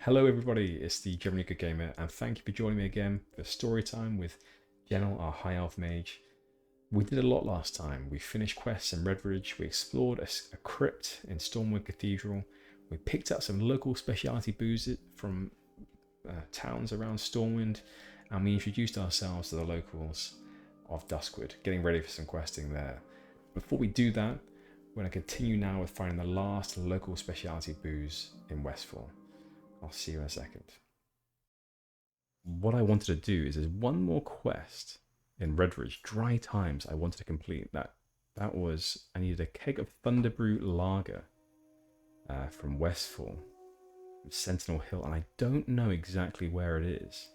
Hello everybody, it's the Generally Good Gamer, and thank you for joining me again for Storytime with General, our High Elf Mage. We did a lot last time. We finished quests in Redbridge, we explored a crypt in Stormwood Cathedral, we picked up some local specialty booze from towns around Stormwind, and we introduced ourselves to the locals of Duskwood, getting ready for some questing there. Before we do that, we're going to continue now with finding the last local specialty booze in Westfall. I'll see you in a second. What I wanted to do is there's one more quest in Redbridge, Dry Times, I wanted to complete. That was, I needed a keg of Thunderbrew Lager from Westfall, Sentinel Hill, and I don't know exactly where it is.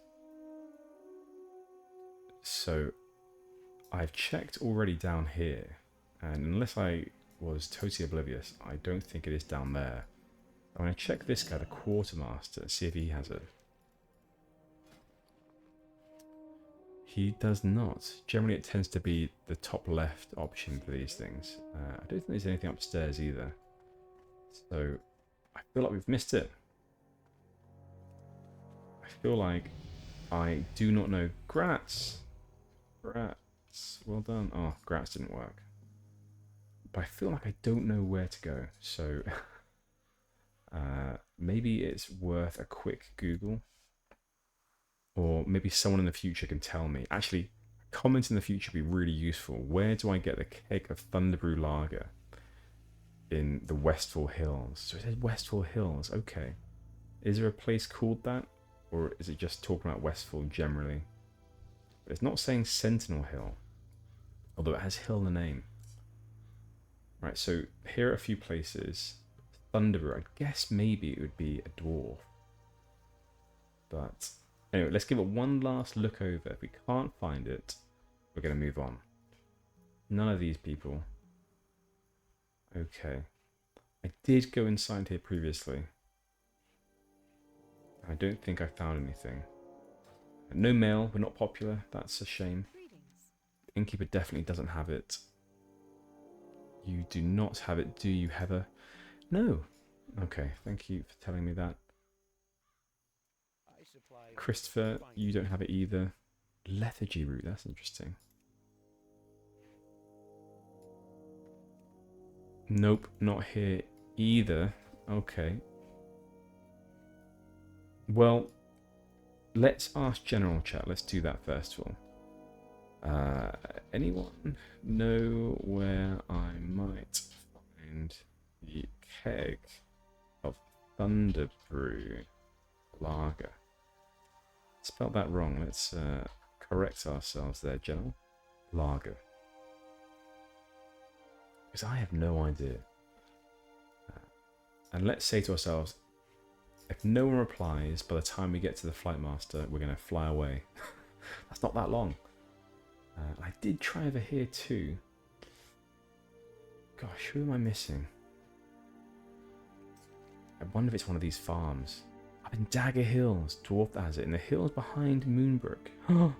So I've checked already down here, and unless I was totally oblivious, I don't think it is down there. I'm going to check this guy, the Quartermaster, see if he has it. He does not. Generally, it tends to be the top left option for these things. I don't think there's anything upstairs either. So, I feel like we've missed it. I feel like I do not know. Grats! Grats. Well done. Oh, Grats didn't work. But I feel like I don't know where to go. So... maybe it's worth a quick Google, or maybe someone in the future can tell me. Actually, comments in the future would be really useful. Where do I get the keg of Thunderbrew Lager in the Westfall Hills? So it says Westfall Hills. Okay, is there a place called that, or is it just talking about Westfall generally? But it's not saying Sentinel Hill, although it has hill in the name. Right, so here are a few places. Thunderbrew, I guess maybe it would be a dwarf. But anyway, let's give it one last look over. If we can't find it, we're going to move on. None of these people. Okay. I did go inside here previously. I don't think I found anything. No mail, we're not popular. That's a shame. The innkeeper definitely doesn't have it. You do not have it, do you, Heather? No. Okay, thank you for telling me that. Christopher, you don't have it either. Lethargy root, that's interesting. Nope, not here either. Okay. Well, let's ask general chat. Let's do that first of all. Anyone know where I might find the keg of Thunderbrew Lager? Spelled that wrong. Let's correct ourselves there, General. Lager. Because I have no idea. And let's say to ourselves, if no one replies by the time we get to the Flight Master, we're going to fly away. That's not that long. I did try over here too. Gosh, who am I missing? I wonder if it's one of these farms. Up in Dagger Hills, Dwarf has it, in the hills behind Moonbrook.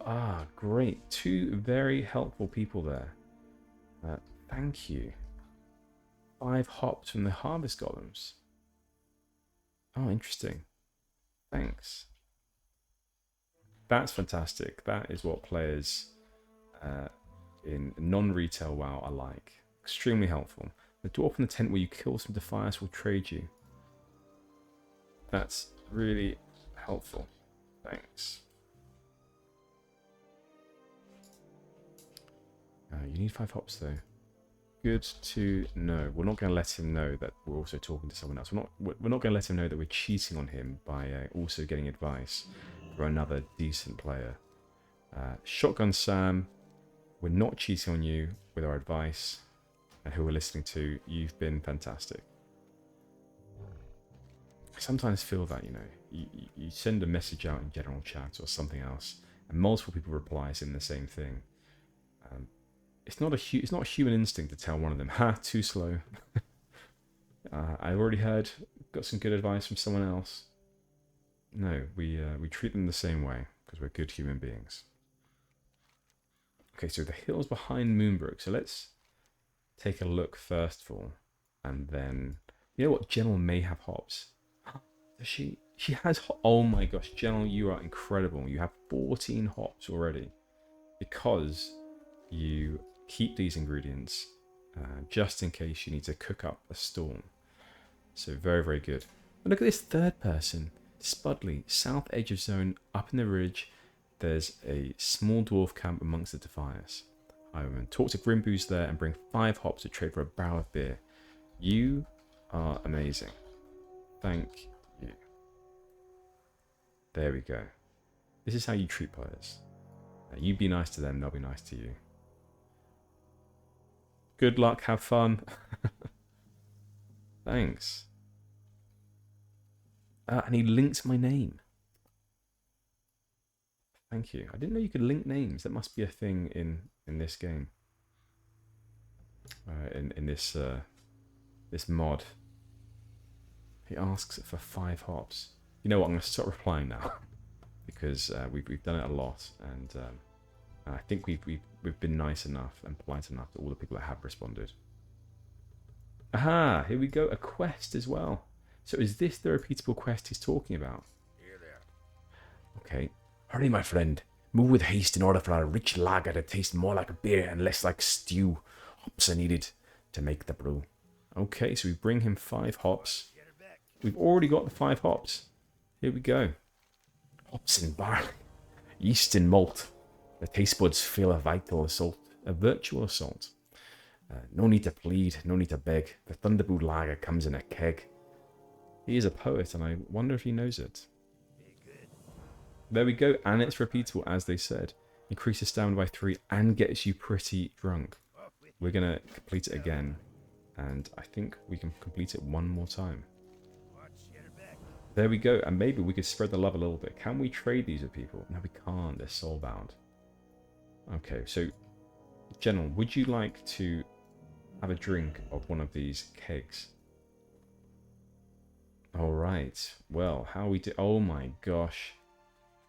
Ah, great. Two very helpful people there. Thank you. 5 hops from the Harvest Golems. Oh, interesting. Thanks. That's fantastic. That is what players in non-retail WoW are like. Extremely helpful. The dwarf in the tent where you kill some Defias will trade you. That's really helpful. Thanks. You need 5 hops though. Good to know. We're not going to let him know that we're also talking to someone else. We're not going to let him know that we're cheating on him by also getting advice for another decent player. Shotgun Sam, we're not cheating on you with our advice. And who we're listening to, you've been fantastic. I sometimes feel that, you know, you send a message out in general chat or something else, and multiple people reply saying the same thing. It's not a human instinct to tell one of them, ha, too slow. I've already got some good advice from someone else. No, we treat them the same way because we're good human beings. Okay, so the hills behind Moonbrook. So let's take a look first of all, and then You know what? General may have hops. Does she? She has. Oh my gosh, General, you are incredible. You have 14 hops already because you keep these ingredients just in case you need to cook up a storm. So very, very good. And look at this third person. Spudley, south edge of zone, up in the ridge. There's a small dwarf camp amongst the defiers. I will talk to Grimboos there and bring 5 hops to trade for a barrel of beer. You are amazing. Thank you. There we go. This is how you treat players. You be nice to them, they'll be nice to you. Good luck, have fun. Thanks. And he linked my name. Thank you. I didn't know you could link names. That must be a thing in this game. In this this mod. He asks for 5 hops. You know what? I'm going to stop replying now because we've done it a lot, and I think we've been nice enough and polite enough to all the people that have responded. Aha! Here we go. A quest as well. So is this the repeatable quest he's talking about? Here there. Okay. Hurry, my friend. Move with haste in order for a rich lager to taste more like a beer and less like stew. Hops are needed to make the brew. Okay, so we bring him 5 hops. We've already got the 5 hops. Here we go. Hops and barley. Yeast and malt. The taste buds feel a vital assault. A virtual assault. No need to plead, no need to beg. The Thunderbrew lager comes in a keg. He is a poet, and I wonder if he knows it. There we go, and it's repeatable, as they said. Increases stamina by 3 and gets you pretty drunk. We're going to complete it again, and I think we can complete it one more time. There we go, and maybe we could spread the love a little bit. Can we trade these with people? No, we can't. They're soulbound. Okay, so, General, would you like to have a drink of one of these kegs? Alright, well, how we do... Oh my gosh.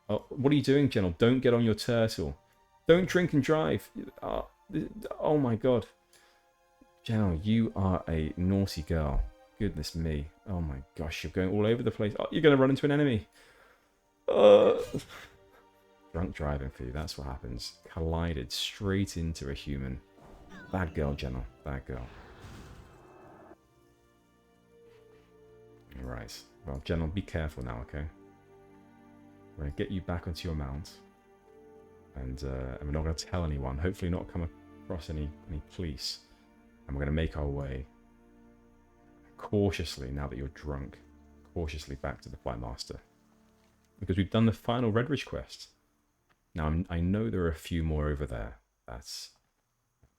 Oh, what are you doing, General? Don't get on your turtle. Don't drink and drive. Oh my god. General, you are a naughty girl. Goodness me. Oh my gosh, you're going all over the place. Oh, you're going to run into an enemy. Drunk driving for you, that's what happens. Collided straight into a human. Bad girl, General. Bad girl. Right. Well, General, be careful now, okay? We're going to get you back onto your mount. And we're not going to tell anyone. Hopefully not come across any police. And we're going to make our way cautiously, now that you're drunk, cautiously back to the Flight Master. Because we've done the final Redridge quest. Now, I know there are a few more over there that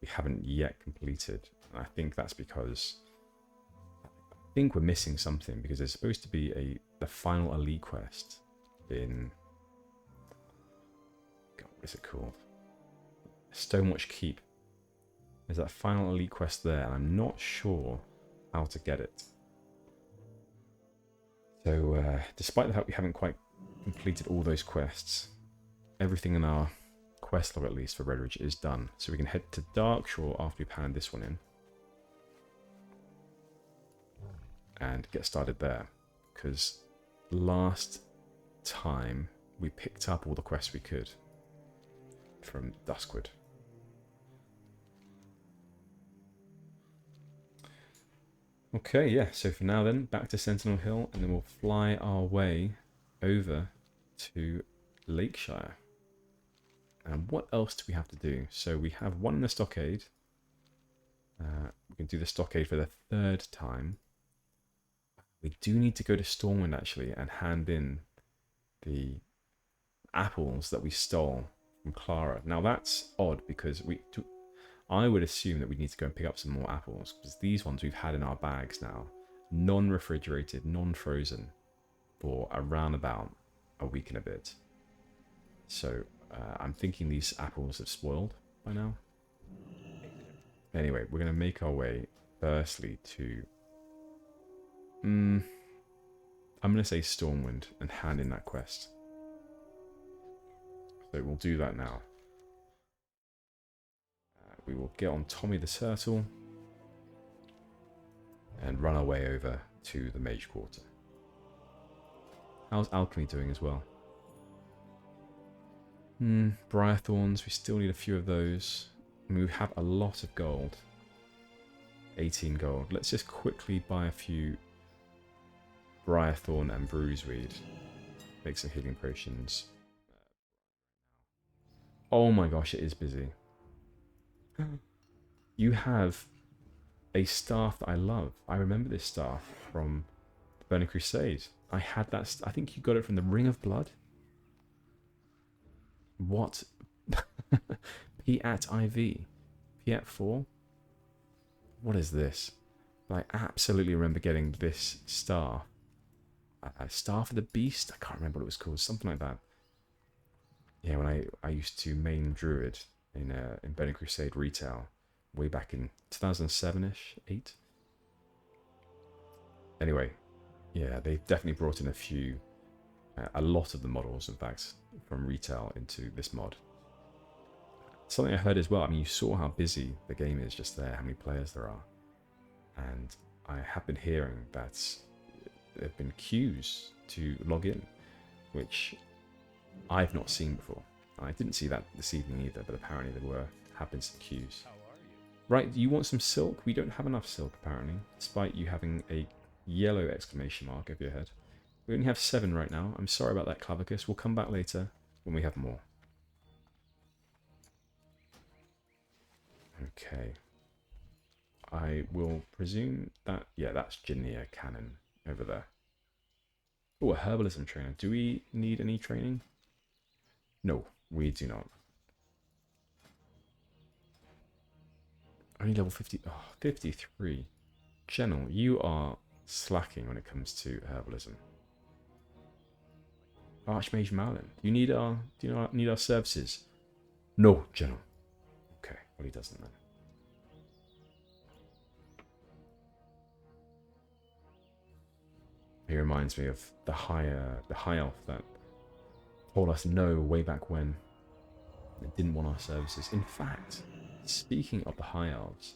we haven't yet completed. And I think that's because I think we're missing something, because there's supposed to be the final elite quest in... God, what is it called? Stonewatch Keep. There's that final elite quest there, and I'm not sure how to get it. So, despite the fact we haven't quite completed all those quests, everything in our quest log, at least for Redridge, is done. So we can head to Darkshore after we've handed this one in. And get started there. Because last time we picked up all the quests we could from Duskwood. Okay, yeah, so for now then, back to Sentinel Hill, and then we'll fly our way over to Lakeshire. And what else do we have to do? So we have one in the Stockade. We can do the Stockade for the 3rd time. We do need to go to Stormwind, actually, and hand in the apples that we stole from Clara. Now that's odd, because I would assume that we need to go and pick up some more apples, because these ones we've had in our bags now, non-refrigerated, non-frozen, for around about a week and a bit. So I'm thinking these apples have spoiled by now. Anyway, we're going to make our way firstly to... I'm going to say Stormwind and hand in that quest. So we'll do that now. We will get on Tommy the Turtle. and run our way over to the Mage Quarter. How's Alchemy doing as well? Briar Thorns, we still need a few of those. I mean, we have a lot of gold. 18 gold. Let's just quickly buy a few Briarthorn and Bruiseweed. Make some healing potions. Oh my gosh, it is busy. You have a staff that I love. I remember this staff from the Burning Crusade. I had that. I think you got it from the Ring of Blood. What? P-at IV. P-at 4? What is this? But I absolutely remember getting this staff. Staff of the Beast? I can't remember what it was called. Something like that. Yeah, when I used to main Druid in Burning Crusade retail way back in 2007-ish, 8. Anyway, yeah, they've definitely brought in a lot of the models, in fact, from retail into this mod. Something I heard as well, I mean, you saw how busy the game is just there, how many players there are. And I have been hearing that there have been queues to log in, which I've not seen before. I didn't see that this evening either, but apparently there have been some queues. Right, you want some silk? We don't have enough silk, apparently, despite you having a yellow exclamation mark over your head. We only have 7 right now. I'm sorry about that, Clavicus. We'll come back later when we have more. Okay. I will presume that... Yeah, that's Jania Cannon over there. Oh, a herbalism trainer. Do we need any training? No, we do not. Only level 50. Oh, 53. General, you are slacking when it comes to herbalism. Archmage Malin, do you need our services? No, General. Okay, well he doesn't then. He reminds me of the high elf that told us no way back when. They didn't want our services. In fact, speaking of the high elves,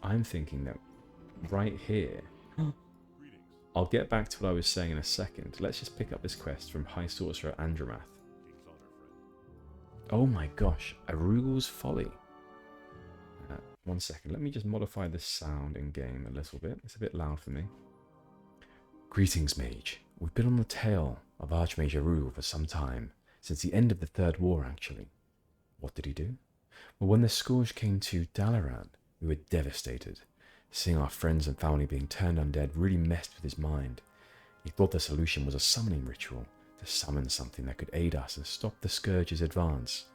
I'm thinking that right here. I'll get back to what I was saying in a second. Let's just pick up this quest from High Sorcerer Andromath. Oh my gosh, Arugel's Folly. 1 second, let me just modify the sound in game a little bit. It's a bit loud for me. Greetings, Mage. We've been on the tail of Archmage Arugel for some time, since the end of the Third War, actually. What did he do? Well, when the Scourge came to Dalaran, we were devastated. Seeing our friends and family being turned undead really messed with his mind. He thought the solution was a summoning ritual, to summon something that could aid us and stop the Scourge's advance.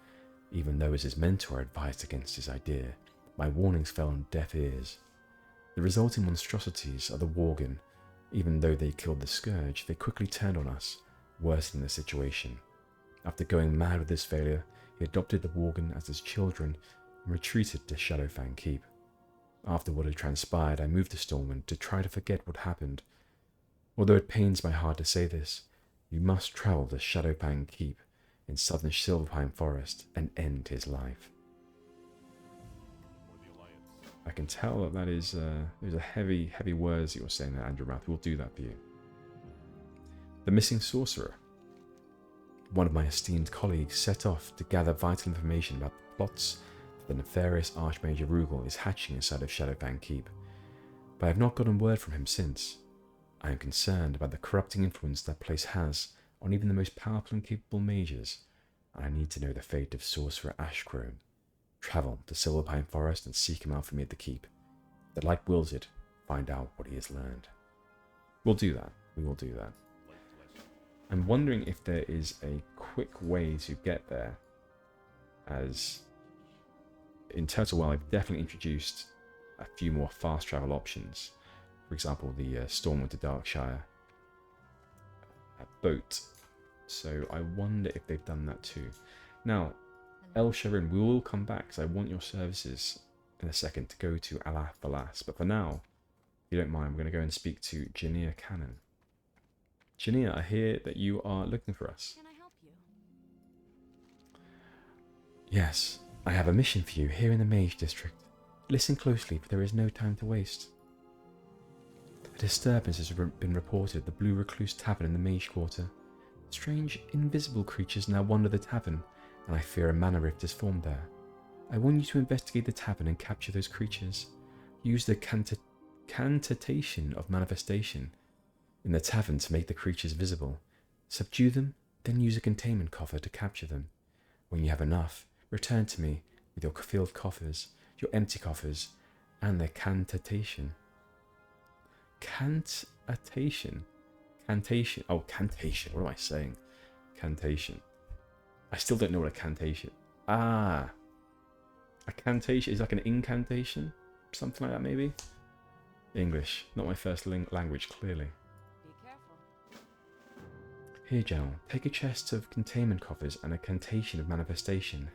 Even though as his mentor advised against his idea, my warnings fell on deaf ears. The resulting monstrosities are the Worgen. Even though they killed the Scourge, they quickly turned on us, worsening the situation. After going mad with this failure, he adopted the Worgen as his children and retreated to Shadowfang Keep. After what had transpired, I moved to Stormwind to try to forget what happened. Although it pains my heart to say this, you must travel to Shadowfang Keep in southern Silverpine Forest and end his life. I can tell that is those are heavy words that you're saying there, Andromath. We'll do that for you. The Missing Sorcerer. One of my esteemed colleagues set off to gather vital information about the plots the nefarious Archmage Arugel is hatching inside of Shadowfang Keep, but I have not gotten word from him since. I am concerned about the corrupting influence that place has on even the most powerful and capable mages, and I need to know the fate of Sorcerer Ashcrone. Travel to Silverpine Forest and seek him out for me at the Keep. If the light wills it, find out what he has learned. We'll do that. We will do that. I'm wondering if there is a quick way to get there, as in Turtle Well, I've definitely introduced a few more fast travel options. For example, the Stormwind to Darkshire boat. So I wonder if they've done that too. Now, El Sharin, we will come back because I want your services in a second to go to Alath Alas. But for now, if you don't mind, we're going to go and speak to Jania Cannon. Jania, I hear that you are looking for us. Can I help you? Yes, I have a mission for you here in the Mage District. Listen closely, for there is no time to waste. A disturbance has been reported at the Blue Recluse Tavern in the Mage Quarter. Strange, invisible creatures now wander the tavern, and I fear a mana rift is formed there. I want you to investigate the tavern and capture those creatures. Use the cantation of manifestation in the tavern to make the creatures visible. Subdue them, then use a containment coffer to capture them. When you have enough, return to me with your filled coffers, your empty coffers, and their cantation. Cantation. Cantation. Oh, cantation. What am I saying? Cantation. I still don't know what a cantation. Ah. A cantation is like an incantation? Something like that, maybe? English. Not my first language, clearly. Be careful. Here, General. Take a chest of containment coffers and a cantation of manifestation.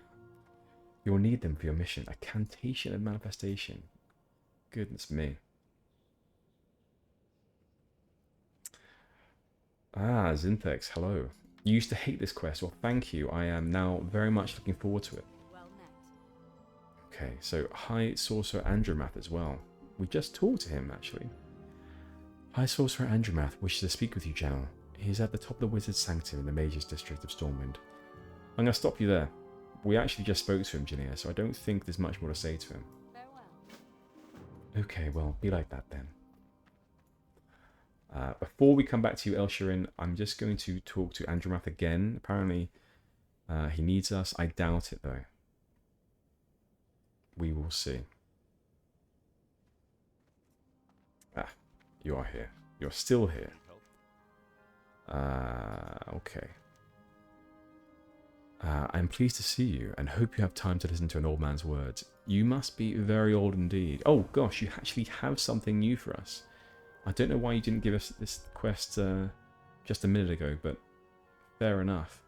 You will need them for your mission. A cantation of manifestation. Goodness me. Ah, Zinthex, hello. You used to hate this quest. Well, thank you. I am now very much looking forward to it. Well met. Okay, so hi, Sorcerer Andromath as well. We just talked to him, actually. Hi, Sorcerer Andromath wishes to speak with you, General. He is at the top of the Wizard's Sanctum in the Mage's District of Stormwind. I'm going to stop you there. We actually just spoke to him, Jania, so I don't think there's much more to say to him. Farewell. Okay, well, be like that then. Before we come back to you, Elsharin, I'm just going to talk to Andromath again. Apparently, he needs us. I doubt it, though. We will see. Ah, you are here. You're still here. Okay. I'm pleased to see you and hope you have time to listen to an old man's words. You must be very old indeed. Oh gosh, you actually have something new for us. I don't know why you didn't give us this quest just a minute ago, but fair enough.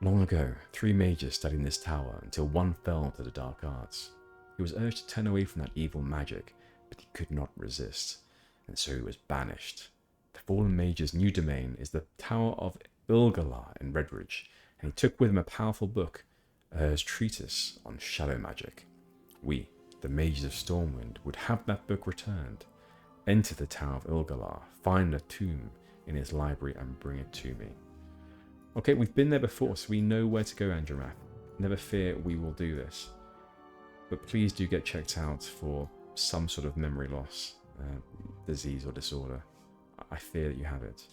Long ago, 3 mages studied in this tower until one fell to the dark arts. He was urged to turn away from that evil magic, but he could not resist, and so he was banished. The fallen mage's new domain is the Tower of Ilgalar in Redridge, and he took with him a powerful book, Ur's Treatise on Shadow Magic. We, the mages of Stormwind, would have that book returned. Enter the Tower of Ilgalar, find a tomb in his library, and bring it to me. Okay, we've been there before, so we know where to go, Andromath. Never fear, we will do this. But please do get checked out for some sort of memory loss, disease or disorder. I fear that you have it.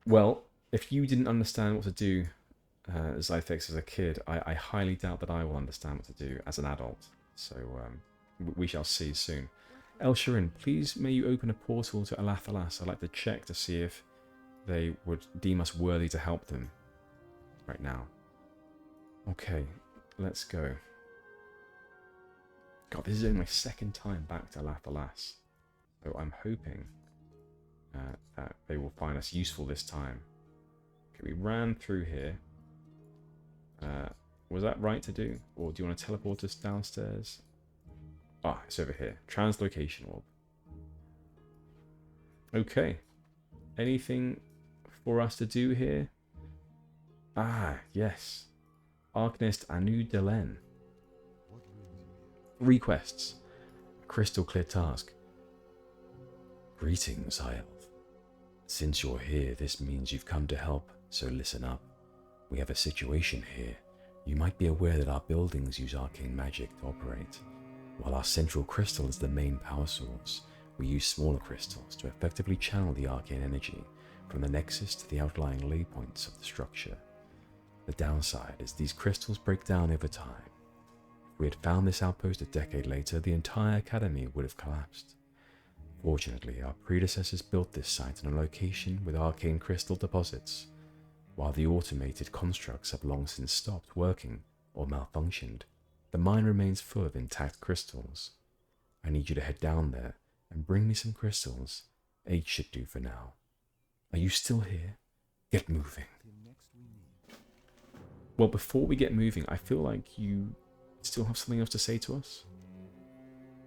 Well, if you didn't understand what to do Zythex as a kid, I highly doubt that I will understand what to do as an adult. So we shall see soon. Elsharin, please may you open a portal to Alathalas. I'd like to check to see if they would deem us worthy to help them right now. Okay, let's go. God, this is only my second time back to Alathalas. So I'm hoping that they will find us useful this time. Okay, we ran through here. Was that right to do? Or do you want to teleport us downstairs? Ah, it's over here. Translocation orb. Okay. Anything for us to do here? Ah, yes. Arcanist Anu Delen. 3 quests. A crystal clear task. Greetings, High Elf. Since you're here, this means you've come to help, so listen up. We have a situation here. You might be aware that our buildings use arcane magic to operate. While our central crystal is the main power source, we use smaller crystals to effectively channel the arcane energy from the nexus to the outlying ley points of the structure. The downside is these crystals break down over time. If we had found this outpost a decade later, the entire academy would have collapsed. Fortunately, our predecessors built this site in a location with arcane crystal deposits. While the automated constructs have long since stopped working or malfunctioned, the mine remains full of intact crystals. I need you to head down there and bring me some crystals. 8 should do for now. Are you still here? Get moving. Well, before we get moving, I feel like you still have something else to say to us?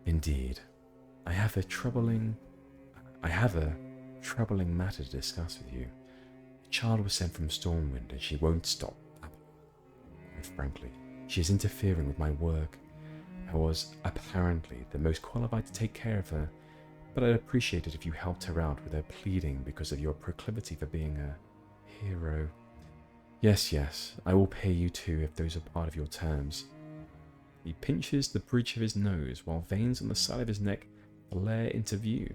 Indeed. I have a troubling matter to discuss with you. A child was sent from Stormwind and she won't stop. And frankly, she is interfering with my work. I was apparently the most qualified to take care of her, but I'd appreciate it if you helped her out with her pleading because of your proclivity for being a hero. Yes, yes, I will pay you too if those are part of your terms. He pinches the bridge of his nose while veins on the side of his neck flare into view.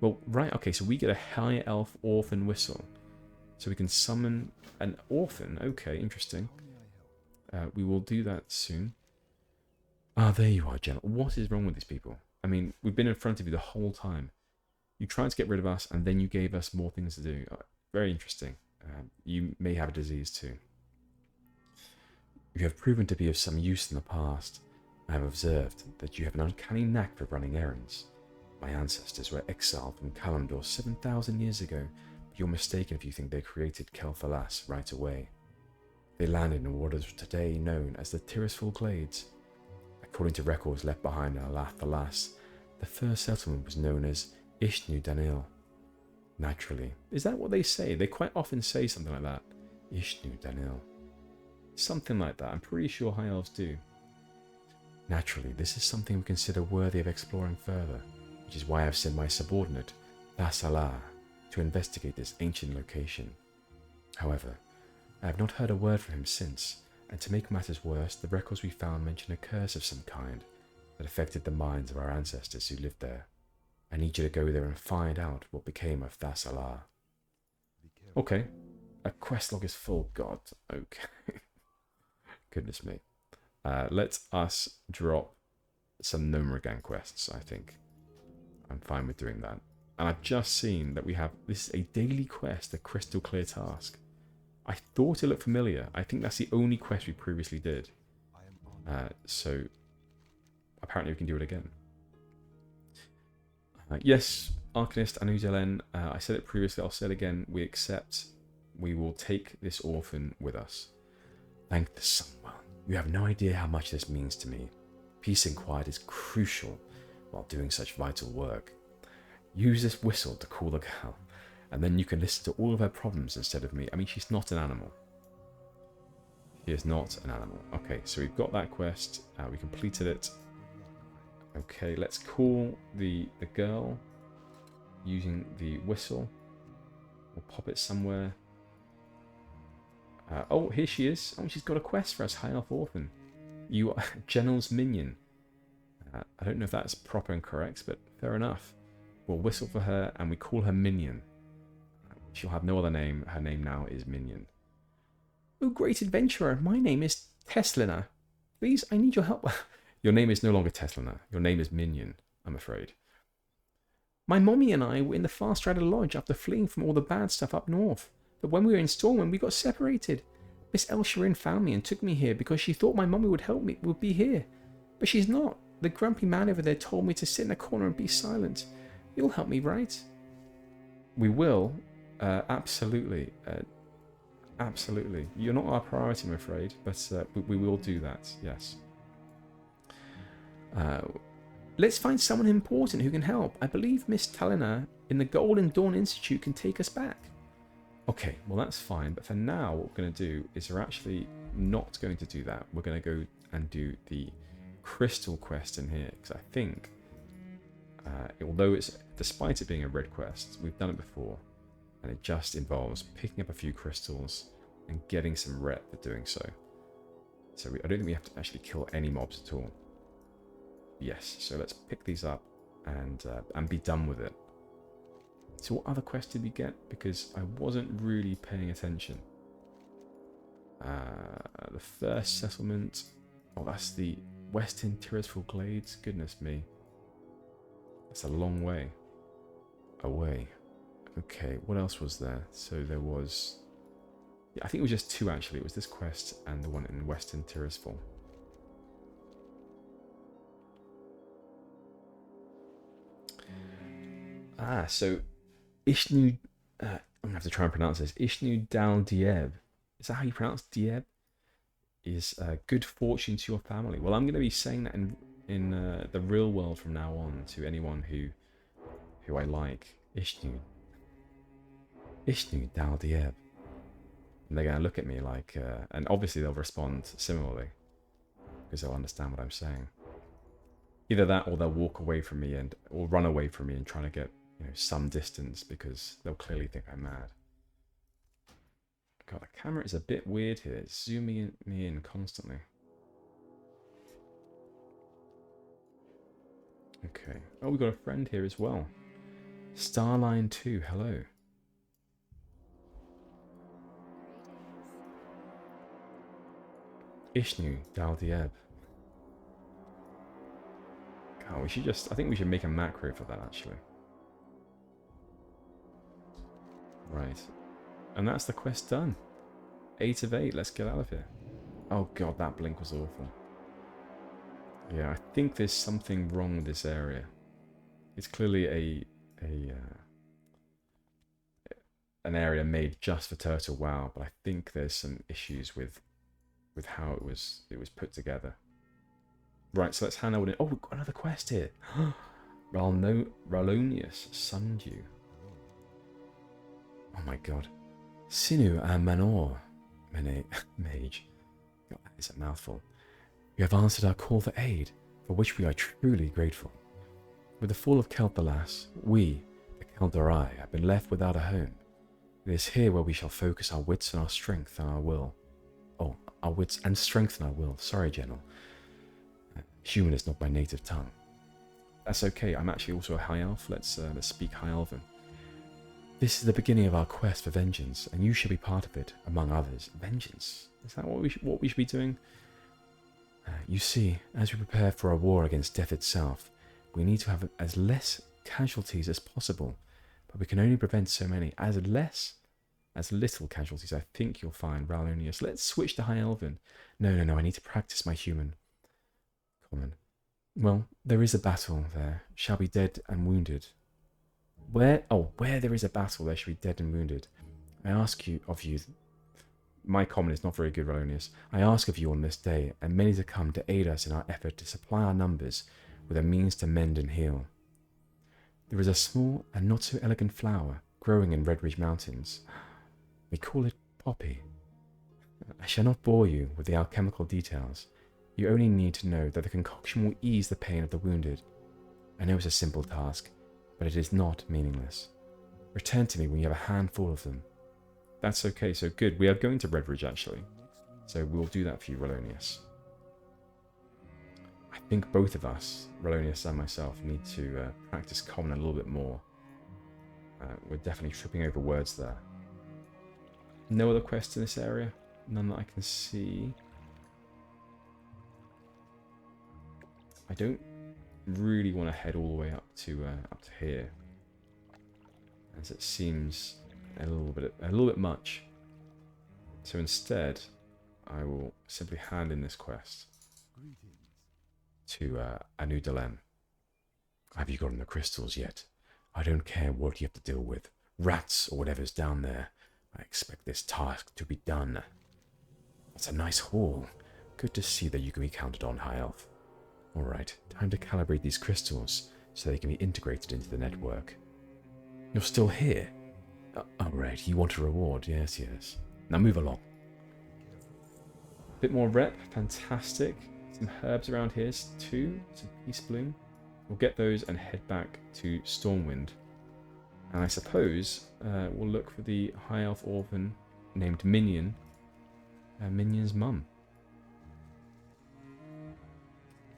Well, right, okay, so we get a high elf orphan whistle. So we can summon an orphan. Okay, interesting. We will do that soon. Ah, there you are, Jen. What is wrong with these people? I mean, we've been in front of you the whole time. You tried to get rid of us, and then you gave us more things to do. Very interesting. You may have a disease too. You have proven to be of some use in the past. I have observed that you have an uncanny knack for running errands. My ancestors were exiled from Kalimdor 7,000 years ago, but you're mistaken if you think they created Kel'Thalas right away. They landed in what is today known as the Tirisful Glades. According to records left behind in Alathalas, the first settlement was known as Ishnu Danil. Naturally, is that what they say? They quite often say something like that. Ishnu Danil. Something like that. I'm pretty sure high elves do. Naturally, this is something we consider worthy of exploring further, which is why I've sent my subordinate, Thasalar, to investigate this ancient location. However, I have not heard a word from him since, and to make matters worse, the records we found mention a curse of some kind that affected the minds of our ancestors who lived there. I need you to go there and find out what became of Thasalar. Okay. A quest log is full. God. Okay. Goodness me. Let us drop some Nomragan quests, I think. I'm fine with doing that. And I've just seen that we have... This is a daily quest, a crystal clear task. I thought it looked familiar. I think that's the only quest we previously did. So, apparently we can do it again. Yes, Arcanist and Uzelen, I said it previously, I'll say it again. We accept. We will take this orphan with us. Thank the Sunwell. You have no idea how much this means to me. Peace and quiet is crucial while doing such vital work. Use this whistle to cool the girl, and then you can listen to all of her problems instead of me. I mean, she's not an animal. She is not an animal. Okay, so we've got that quest. We completed it. Okay, let's call the girl using the whistle. We'll pop it somewhere. Oh, here she is. Oh, she's got a quest for us, High Elf Orphan. You are General's minion. I don't know if that's proper and correct, but fair enough. We'll whistle for her and we call her Minion. She'll have no other name. Her name now is Minion. Oh, great adventurer. My name is Teslina. Please, I need your help. Your name is no longer Teslina. Your name is Minion, I'm afraid. My mommy and I were in the Far Strider Lodge after fleeing from all the bad stuff up north. But when we were in Stormwind, we got separated. Miss Elsharin found me and took me here because she thought my mommy would help me, would be here. But she's not. The grumpy man over there told me to sit in a corner and be silent. You'll help me, right? We will. Absolutely. Absolutely. You're not our priority, I'm afraid, but we will do that, yes. Let's find someone important who can help. I believe Miss Talina in the Golden Dawn Institute can take us back. Okay, well that's fine, but for now what we're going to do is we're actually not going to do that. We're going to go and do the crystal quest in here, because I think, although it's, despite it being a red quest, we've done it before, and it just involves picking up a few crystals and getting some rep for doing so. So I don't think we have to actually kill any mobs at all. Yes, so let's pick these up and be done with it. So what other quest did we get? Because I wasn't really paying attention. The first settlement. Oh, that's the Western Tirisful Glades. Goodness me. That's a long way away. Okay, what else was there? So there was... Yeah, I think it was just two actually. It was this quest and the one in Western Tirisful. So Ishnu, I'm going to have to try and pronounce this. Ishnu Dal Dieb. Is that how you pronounce Dieb? Is good fortune to your family. Well, I'm going to be saying that in the real world from now on to anyone who I like. Ishnu Dal Dieb. And they're going to look at me like, and obviously they'll respond similarly because they'll understand what I'm saying. Either that, or they'll walk away from me or run away from me and try to get some distance because they'll clearly think I'm mad. God, the camera is a bit weird here. It's zooming me in constantly. Okay. Oh, we've got a friend here as well. Starline 2, hello. Ishnu Daldieb. God, I think we should make a macro for that actually. Right. And that's the quest done. 8 of 8, let's get out of here. Oh god, that blink was awful. Yeah, I think there's something wrong with this area. It's clearly an area made just for Turtle WoW, but I think there's some issues with how it was put together. Right, so let's hand over. Oh, we've got another quest here. Ralonius Sundew. Oh my god. Sinu and Manor Mage. God, that is a mouthful. You have answered our call for aid, for which we are truly grateful. With the fall of Kel'Thalas, we, the Kel'Dorai, have been left without a home. It is here where we shall focus our wits and our strength and our will. Oh, our wits and strength and our will. Sorry, General. Human is not my native tongue. That's okay. I'm actually also a High Elf. Let's speak High Elven. This is the beginning of our quest for vengeance, and you shall be part of it, among others. Vengeance? Is that what we should be doing? You see, as we prepare for a war against death itself, we need to have as less casualties as possible, but we can only prevent so many. As little casualties, I think you'll find, Ralonius. Let's switch to High Elven. No, I need to practice my human. Common. Well, there is a battle there. Shall be dead and wounded. Where there is a battle, there shall be dead and wounded. I ask of you. My common is not very good, Ralonius. I ask of you on this day, and many to come, to aid us in our effort to supply our numbers with a means to mend and heal. There is a small and not so elegant flower growing in Redridge Mountains. We call it poppy. I shall not bore you with the alchemical details. You only need to know that the concoction will ease the pain of the wounded. I know it's a simple task, but it is not meaningless. Return to me when you have a handful of them. That's okay, so good. We are going to Redridge, actually. So we'll do that for you, Ralonius. I think both of us, Ralonius and myself, need to practice common a little bit more. We're definitely tripping over words there. No other quests in this area? None that I can see. I don't really want to head all the way up to here, as it seems a little bit much. So instead, I will simply hand in this quest to Anu Delen. Have you gotten the crystals yet? I don't care what you have to deal with, rats or whatever's down there. I expect this task to be done. That's a nice haul. Good to see that you can be counted on, High Elf. Alright, time to calibrate these crystals so they can be integrated into the network. You're still here? Alright, you want a reward, yes. Now move along. Bit more rep, fantastic. Some herbs around here too, some peace bloom. We'll get those and head back to Stormwind. And I suppose we'll look for the High Elf Orphan named Minion, Minion's mum.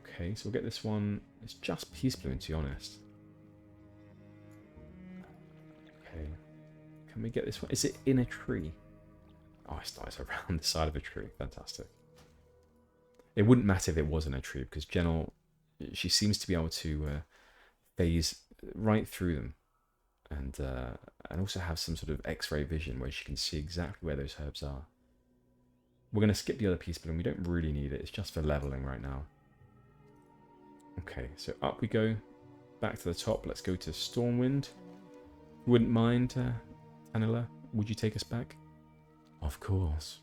Okay, so we'll get this one. It's just peace bloom, to be honest. Okay, can we get this one? Is it in a tree? Oh, it's around the side of a tree. Fantastic. It wouldn't matter if it was in a tree, because Jenel, she seems to be able to phase right through them, and also have some sort of X-ray vision where she can see exactly where those herbs are. We're going to skip the other piece, but we don't really need it. It's just for leveling right now. Okay, so up we go, back to the top. Let's go to Stormwind. Wouldn't mind, Anila, would you take us back? Of course.